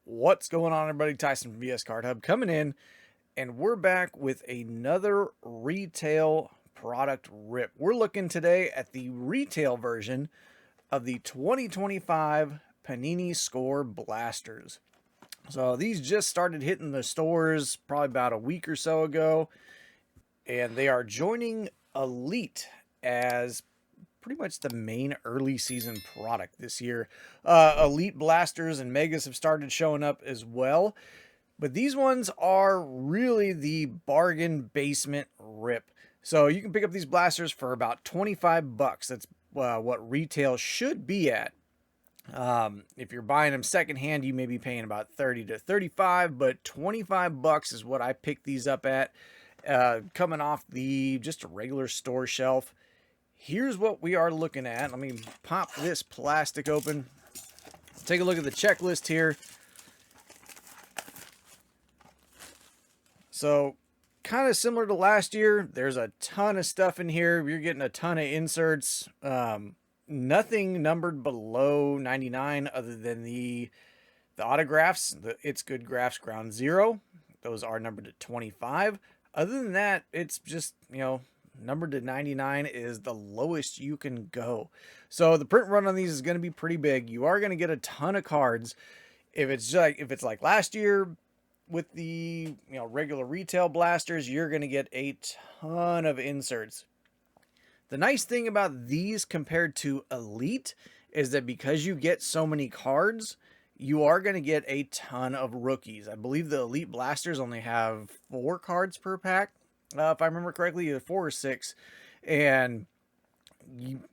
What's going on, everybody? Tyson from VS Card Hub coming in, and we're back with another retail product rip. We're looking today at the retail version of the 2025 Panini Score Blasters. So these just started hitting the stores probably about a week or so ago, and they are joining Elite as pretty much the main early season product this year. Elite Blasters and Megas have started showing up as well, but these ones are really the bargain basement rip. So you can pick up these blasters for about 25 bucks. That's what retail should be at. If you're buying them secondhand, you may be paying about 30 to 35, but 25 bucks is what I picked these up at, coming off the just a regular store shelf. Here's what we are looking at. Let me pop this plastic open. Take a look at the checklist here. So, kind of similar to last year, there's a ton of stuff in here. You're getting a ton of inserts. Nothing numbered below 99 other than the autographs. The It's Good Graphs Ground Zero. Those are numbered to 25. Other than that, it's just, numbered to 99 is the lowest you can go. So the print run on these is going to be pretty big. You are going to get a ton of cards. If it's like last year with the regular retail blasters, you're going to get a ton of inserts. The nice thing about these compared to Elite is that because you get so many cards, you are going to get a ton of rookies. I believe the Elite blasters only have 4 cards per pack. If I remember correctly, either 4 or 6, and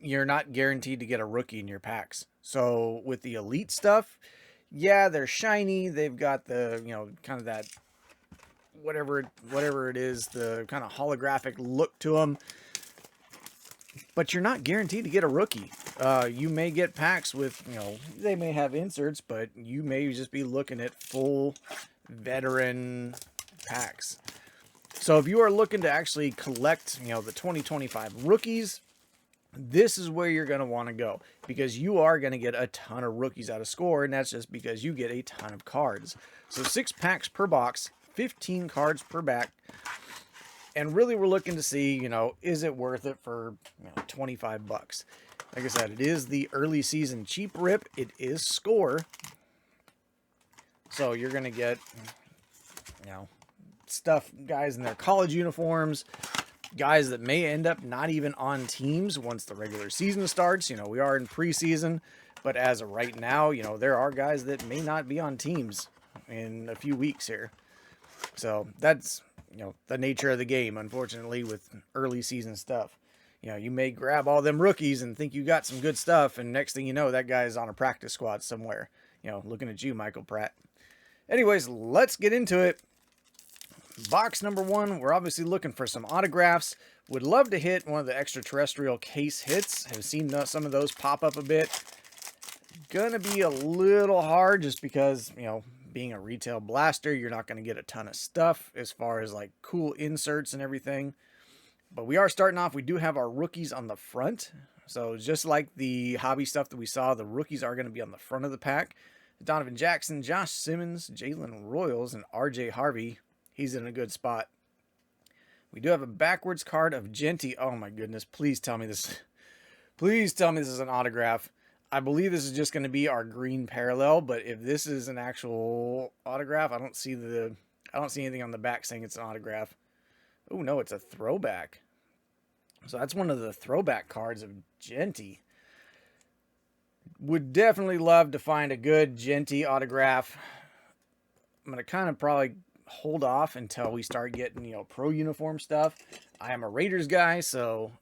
you're not guaranteed to get a rookie in your packs. So with the Elite stuff, yeah, they're shiny. They've got the, kind of that, whatever it is, the kind of holographic look to them. But you're not guaranteed to get a rookie. You may get packs with, they may have inserts, but you may just be looking at full veteran packs. So if you are looking to actually collect, the 2025 rookies, this is where you're going to want to go, because you are going to get a ton of rookies out of Score, and that's just because you get a ton of cards. So 6 packs per box, 15 cards per back, and really we're looking to see, is it worth it for 25 bucks? Like I said, it is the early season cheap rip. It is Score. So you're going to get, stuff, guys in their college uniforms, guys that may end up not even on teams once the regular season starts. We are in preseason, but as of right now, there are guys that may not be on teams in a few weeks here. So that's, the nature of the game, unfortunately, with early season stuff. You may grab all them rookies and think you got some good stuff, and next thing you know, that guy's on a practice squad somewhere, looking at you, Michael Pratt. Anyways, let's get into it. Box number 1, we're obviously looking for some autographs. Would love to hit one of the extraterrestrial case hits. Have seen some of those pop up a bit. Gonna be a little hard just because, being a retail blaster, you're not going to get a ton of stuff as far as like cool inserts and everything. But we are starting off. We do have our rookies on the front. So just like the hobby stuff that we saw, the rookies are going to be on the front of the pack. Donovan Jackson, Josh Simmons, Jalen Royals, and RJ Harvey. He's in a good spot. We do have a backwards card of Genty. Oh my goodness. Please tell me this. Please tell me this is an autograph. I believe this is just going to be our green parallel, but if this is an actual autograph, I don't see anything on the back saying it's an autograph. Oh no, it's a throwback. So that's one of the throwback cards of Genty. Would definitely love to find a good Genty autograph. I'm going to kind of probably hold off until we start getting, pro uniform stuff. I am a Raiders guy, so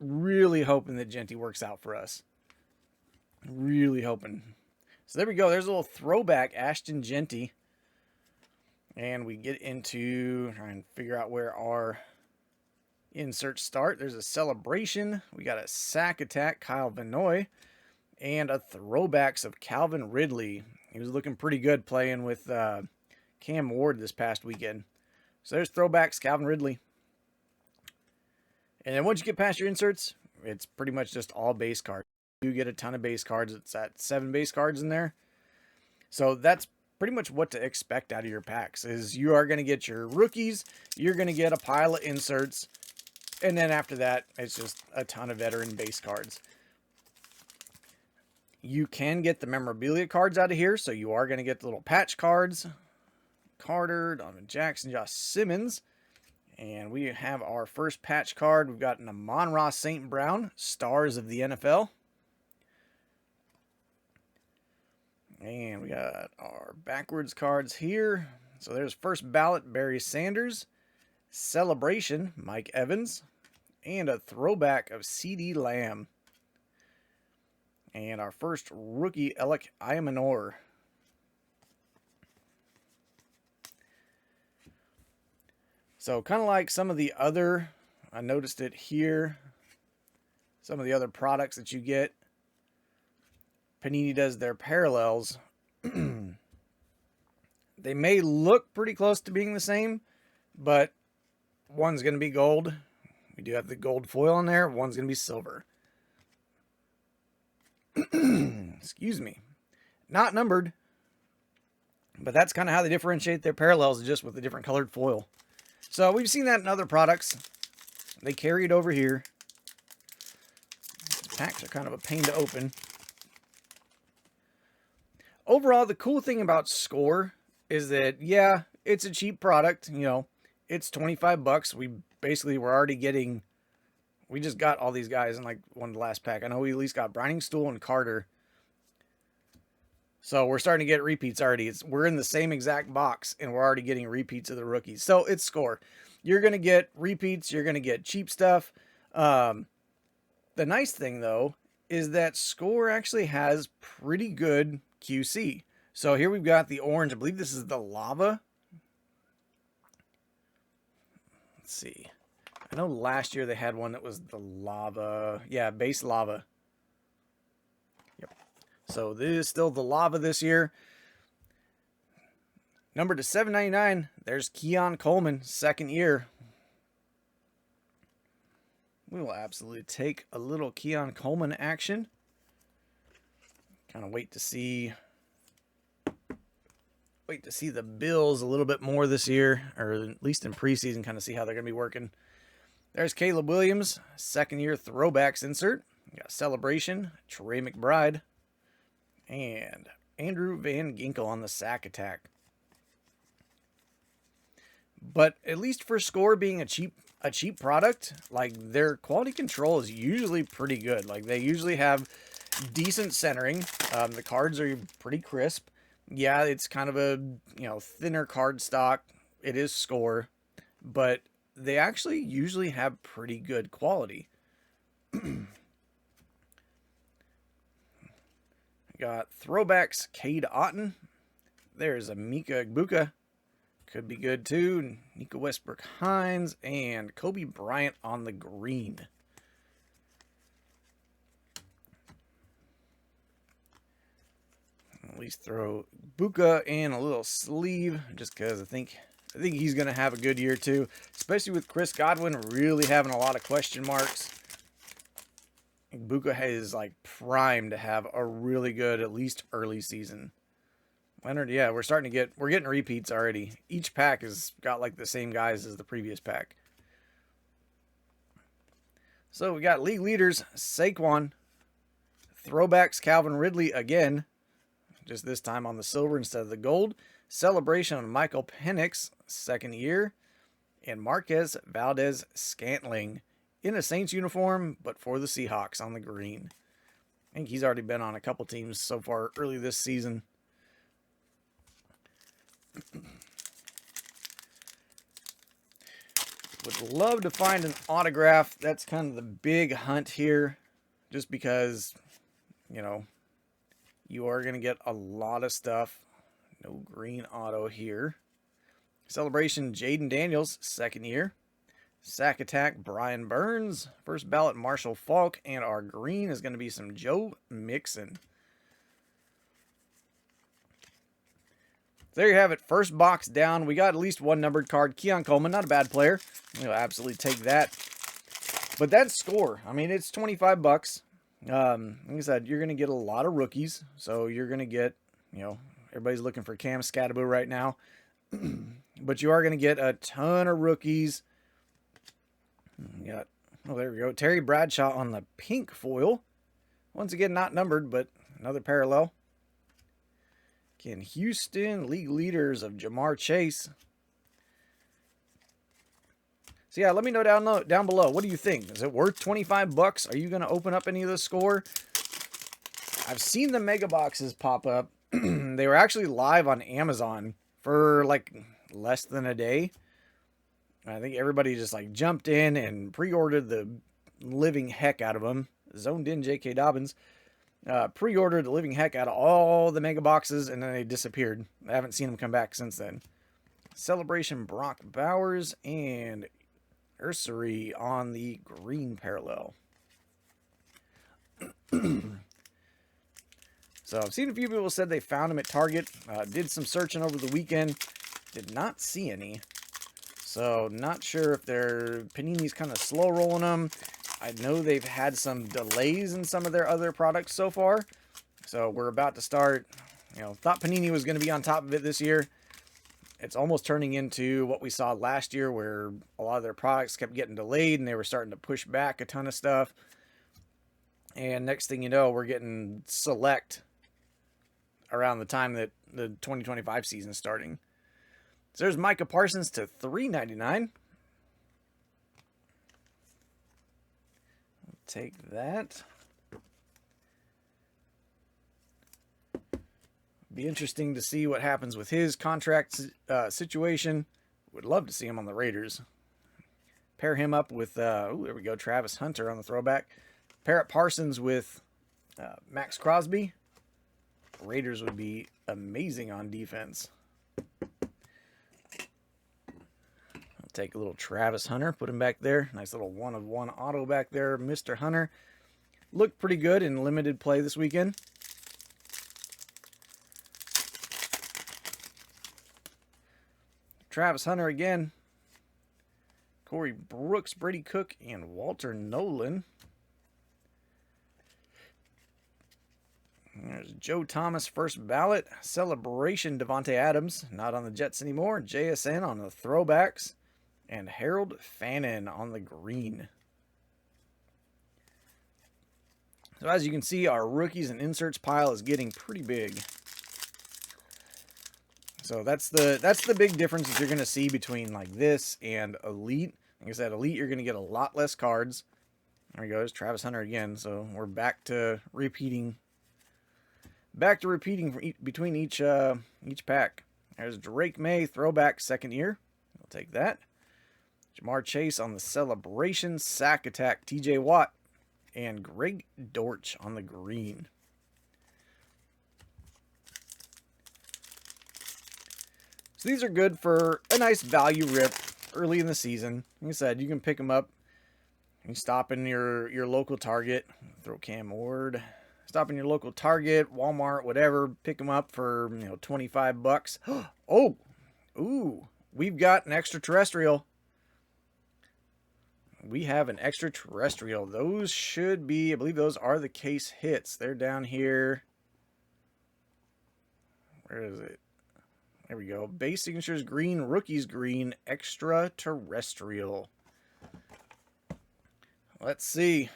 really hoping that Genty works out for us. Really hoping. So there we go. There's a little throwback Ashton Genty. And we get into trying to figure out where our inserts start. There's a celebration. We got a sack attack, Kyle Vanoy. And a throwbacks of Calvin Ridley. He was looking pretty good playing with Cam Ward this past weekend. So there's throwbacks, Calvin Ridley. And then once you get past your inserts, it's pretty much just all base cards. You get a ton of base cards. It's at 7 base cards in there. So that's pretty much what to expect out of your packs. Is you are going to get your rookies, you're going to get a pile of inserts, and then after that, it's just a ton of veteran base cards. You can get the memorabilia cards out of here, so you are going to get the little patch cards. Carter, Donovan Jackson, Josh Simmons. And we have our first patch card. We've got an Amon-Ra St. Brown, Stars of the NFL. And we got our backwards cards here. So there's first ballot, Barry Sanders. Celebration, Mike Evans. And a throwback of CeeDee Lamb. And our first rookie, Alec Ayamanor. So kind of like some of the other, I noticed it here, some of the other products that you get, Panini does their parallels. They may look pretty close to being the same, but one's going to be gold. We do have the gold foil in there. One's going to be silver. Excuse me. Not numbered, but that's kind of how they differentiate their parallels, just with a different colored foil. So we've seen that in other products. They carry it over here. The packs are kind of a pain to open. Overall, the cool thing about Score is that, yeah, it's a cheap product. You know, it's 25 bucks. We basically were already getting, we just got all these guys in like one of the last pack. I know we at least got Browning Stool and Carter. So we're starting to get repeats already. We're in the same exact box, and we're already getting repeats of the rookies. So it's Score. You're going to get repeats. You're going to get cheap stuff. The nice thing, though, is that Score actually has pretty good QC. So here we've got the orange. I believe this is the lava. Let's see. I know last year they had one that was the lava. Yeah, base lava. So this is still the lava this year. Number to 799. There's Keon Coleman, second year. We will absolutely take a little Keon Coleman action. Kind of wait to see the Bills a little bit more this year, or at least in preseason, kind of see how they're going to be working. There's Caleb Williams, second year throwbacks insert. We got Celebration, Trey McBride. And Andrew Van Ginkel on the sack attack. But at least for Score being a cheap product, like their quality control is usually pretty good. Like they usually have decent centering. The cards are pretty crisp. Yeah, it's kind of a, you know, thinner card stock. It is Score, but they actually usually have pretty good quality. Got throwbacks, Cade Otton. There's a Mika Egbuka. Could be good too. Nico Westbrook Hines and Kobe Bryant on the green. At least throw Egbuka in a little sleeve, just because I think he's going to have a good year too. Especially with Chris Godwin really having a lot of question marks. Egbuka is like primed to have a really good, at least early season. Leonard, yeah, we're getting repeats already. Each pack has got like the same guys as the previous pack. So we got league leaders, Saquon. Throwbacks, Calvin Ridley again. Just this time on the silver instead of the gold. Celebration on Michael Penix, second year. And Marquez Valdez-Scantling. In a Saints uniform, but for the Seahawks on the green. I think he's already been on a couple teams so far early this season. Would love to find an autograph. That's kind of the big hunt here. Just because, you know, you are going to get a lot of stuff. No green auto here. Celebration, Jaden Daniels, second year. Sack attack, Brian Burns. First ballot, Marshall Faulk. And our green is going to be some Joe Mixon. There you have it. First box down. We got at least one numbered card. Keon Coleman, not a bad player. You'll absolutely take that. But that's Score. I mean, it's 25 bucks. Like I said, you're going to get a lot of rookies. So you're going to get, you know, Everybody's looking for Cam Scattaboo right now. But you are going to get a ton of rookies. You got, oh, there we go. Terry Bradshaw on the pink foil. Once again, not numbered, but another parallel. Again, Houston league leaders of Jamar Chase. So yeah, let me know down below. What do you think? Is it worth 25 bucks? Are you going to open up any of the score? I've seen the mega boxes pop up. They were actually live on Amazon for like less than a day. I think everybody just like jumped in and pre-ordered the living heck out of them. Zoned in J.K. Dobbins. Pre-ordered the living heck out of all the mega boxes, and then they disappeared. I haven't seen them come back since then. Celebration Brock Bowers and Ursery on the green parallel. So I've seen a few people said they found them at Target. Did some searching over the weekend. Did not see any. So not sure if they're Panini's kind of slow rolling them. I know they've had some delays in some of their other products so far. So we're about to start. You know, thought Panini was going to be on top of it this year. It's almost turning into what we saw last year, where a lot of their products kept getting delayed and they were starting to push back a ton of stuff. And next thing you know, we're getting select around the time that the 2025 season is starting. So there's Micah Parsons to $3.99. Take that. Be interesting to see what happens with his contract situation. Would love to see him on the Raiders. Pair him up with, oh, there we go, Travis Hunter on the throwback. Pair up Parsons with Max Crosby. Raiders would be amazing on defense. I'll take a little Travis Hunter, put him back there. Nice little 1/1 auto back there, Mr. Hunter. Looked pretty good in limited play this weekend. Travis Hunter again. Corey Brooks, Brady Cook, and Walter Nolan. There's Joe Thomas, first ballot. Celebration, Devontae Adams. Not on the Jets anymore. JSN on the throwbacks. And Harold Fannin on the green. So as you can see, our rookies and inserts pile is getting pretty big. So that's the big difference that you're going to see between like this and Elite. Like I said, Elite, you're going to get a lot less cards. There he goes, Travis Hunter again. So we're back to repeating. Between each pack. There's Drake May, throwback, second year. I'll take that. Jamar Chase on the celebration, sack attack, TJ Watt, and Greg Dortch on the green. So these are good for a nice value rip early in the season. Like I said, you can pick them up. You can stop in your local Target. Throw Cam Ward. Stop in your local Target, Walmart, whatever. Pick them up for 25 bucks. Oh, ooh, we've got an extraterrestrial. We have an extraterrestrial. Those should be, I believe those are the case hits. They're down here. Where is it? There we go. Base signatures green, rookies green, extraterrestrial. Let's see.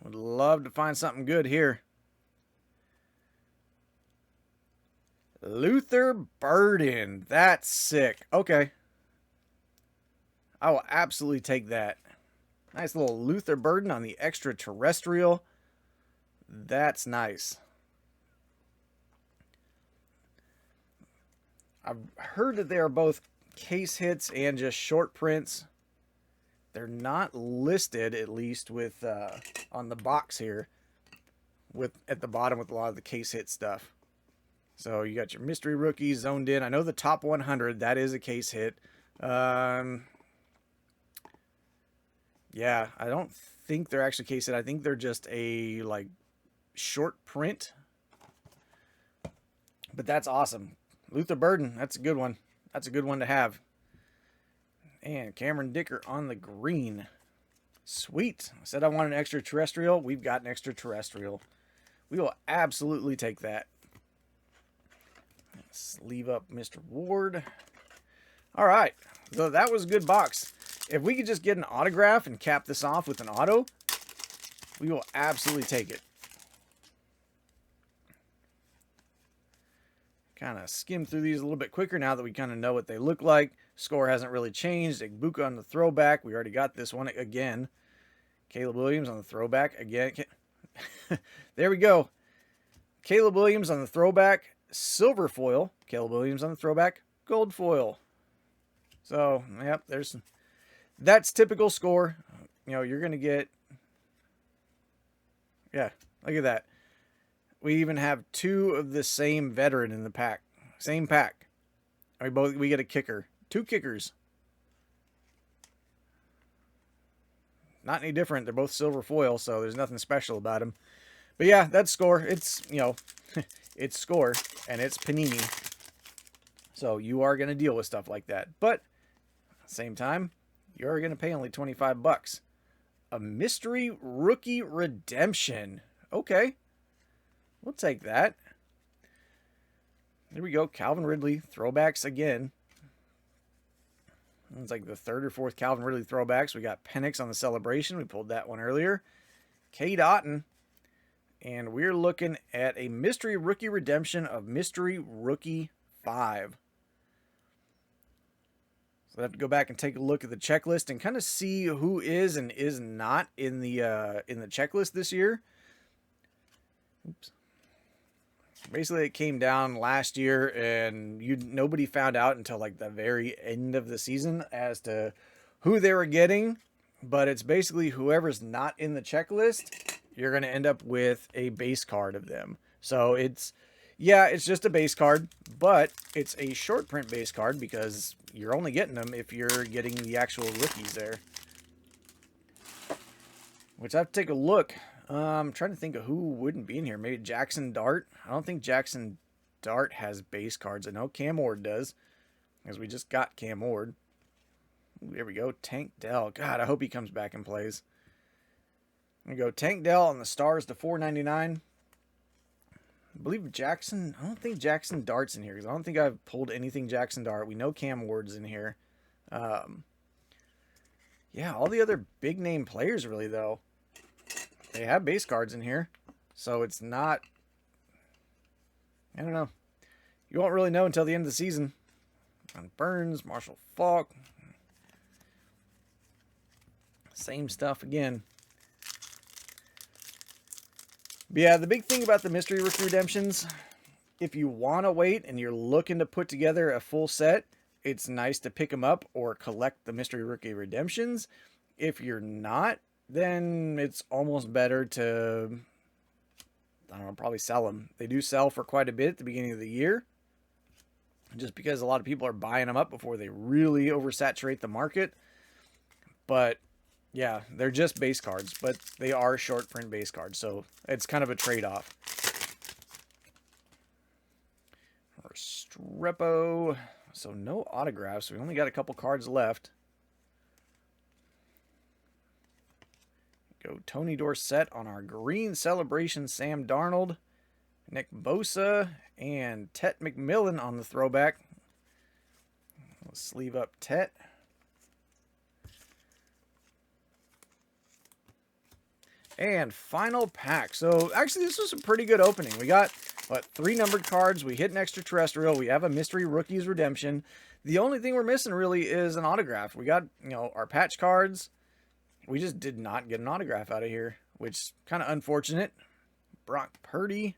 Would love to find something good here. Luther Burden. That's sick. Okay. I will absolutely take that. Nice little Luther Burden on the extraterrestrial. That's nice. I've heard that they are both case hits and just short prints. They're not listed, at least, with on the box here, with at the bottom with a lot of the case hit stuff. So you got your mystery rookies zoned in. I know the top 100, that is a case hit. Yeah, I don't think they're actually case hit. I think they're just a like short print. But that's awesome. Luther Burden, that's a good one. That's a good one to have. And Cameron Dicker on the green. Sweet. I said I want an extraterrestrial. We've got an extraterrestrial. We will absolutely take that. Sleeve up Mr. Ward. All right, so that was a good box. If we could just get an autograph and cap this off with an auto, we will absolutely take it. Kind of skim through these a little bit quicker now that we kind of know what they look like. Score hasn't really changed. Igbuka on the throwback. We already got this one again. Caleb Williams on the throwback again. There we go. Caleb Williams on the throwback. Silver foil. Caleb Williams on the throwback. Gold foil. So, yep, that's typical Score. You know, you're going to get, yeah, look at that. We even have two of the same veteran in the pack. Same pack. We get a kicker. Two kickers. Not any different. They're both silver foil, so there's nothing special about them. But yeah, that's Score. It's, you know, it's Score, and it's Panini. So you are going to deal with stuff like that. But at the same time, you're going to pay only 25 bucks. A mystery rookie redemption. Okay. We'll take that. There we go. Calvin Ridley throwbacks again. It's like the third or fourth Calvin Ridley throwbacks. We got Penix on the celebration. We pulled that one earlier. Cade Otton. And we're looking at a mystery rookie redemption of Mystery Rookie 5. So I have to go back and take a look at the checklist and kind of see who is and is not in the checklist this year. Oops. Basically, it came down last year, and nobody found out until like the very end of the season as to who they were getting. But it's basically whoever's not in the checklist, you're going to end up with a base card of them. So it's just a base card, but it's a short print base card because you're only getting them if you're getting the actual rookies there. Which I have to take a look. I'm trying to think of who wouldn't be in here. Maybe Jackson Dart. I don't think Jackson Dart has base cards. I know Cam Ward does, because we just got Cam Ward. Ooh, there we go. Tank Dell. God, I hope he comes back and plays. There we go. Tank Dell on the Stars to $4.99. I believe Jackson. I don't think Jackson Dart's in here, because I don't think I've pulled anything Jackson Dart. We know Cam Ward's in here. Yeah, all the other big name players really, though. They have base cards in here, so it's not, I don't know. You won't really know until the end of the season. On Burns, Marshall Faulk. Same stuff again. But yeah, the big thing about the mystery rookie redemptions, if you want to wait and you're looking to put together a full set, it's nice to pick them up or collect the mystery rookie redemptions. If you're not, then it's almost better to, I don't know, probably sell them. They do sell for quite a bit at the beginning of the year, just because a lot of people are buying them up before they really oversaturate the market. But yeah, they're just base cards, but they are short print base cards, so it's kind of a trade-off. Restrepo. So no autographs. We only got a couple cards left. Go Tony Dorsett on our green celebration. Sam Darnold, Nick Bosa, and Tet McMillan on the throwback. We'll sleeve up Tet. And final pack. So actually this was a pretty good opening. We got, what, 3 numbered cards. We hit an extraterrestrial. We have a mystery rookies redemption. The only thing we're missing really is an autograph. We got, you know, our patch cards. We just did not get an autograph out of here, which is kind of unfortunate. Brock Purdy.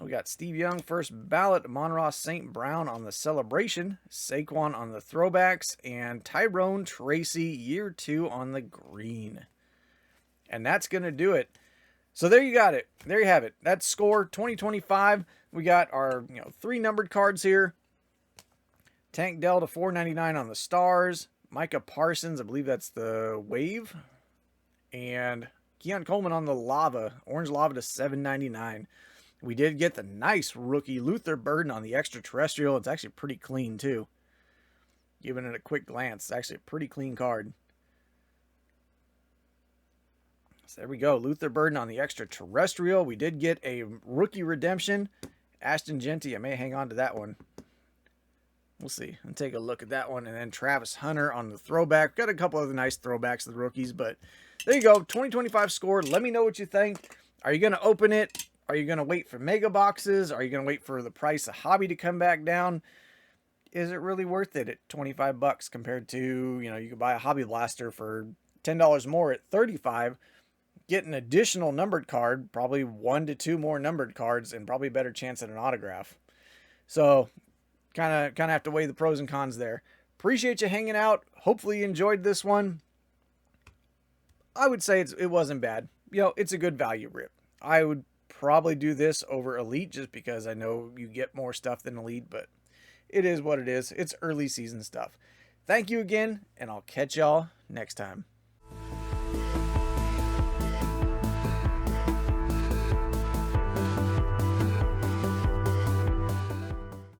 We got Steve Young, first ballot. Monroe St. Brown on the celebration. Saquon on the throwbacks. And Tyrone Tracy, year 2 on the green. And that's going to do it. So there you got it. There you have it. That's Score 2025. We got our 3 numbered cards here. Tank Dell to $4.99 on the Stars. Micah Parsons, I believe that's the Wave. And Keon Coleman on the Lava. Orange Lava to $7.99. We did get the nice rookie Luther Burden on the extraterrestrial. It's actually pretty clean, too. Giving it a quick glance, it's actually a pretty clean card. So there we go. Luther Burden on the extraterrestrial. We did get a rookie redemption. Ashton Genty, I may hang on to that one. We'll see. I'll take a look at that one. And then Travis Hunter on the throwback. Got a couple other nice throwbacks of the rookies, but there you go. 2025 score. Let me know what you think. Are you going to open it? Are you going to wait for mega boxes? Are you going to wait for the price of hobby to come back down? Is it really worth it at 25 bucks compared to, you could buy a hobby blaster for $10 more at 35, get an additional numbered card, probably 1 to 2 more numbered cards, and probably a better chance at an autograph. So kind of have to weigh the pros and cons there. Appreciate you hanging out. Hopefully you enjoyed this one. I would say it wasn't bad. It's a good value rip. I would probably do this over Elite just because I know you get more stuff than Elite, but it is what it is. It's early season stuff. Thank you again, and I'll catch y'all next time.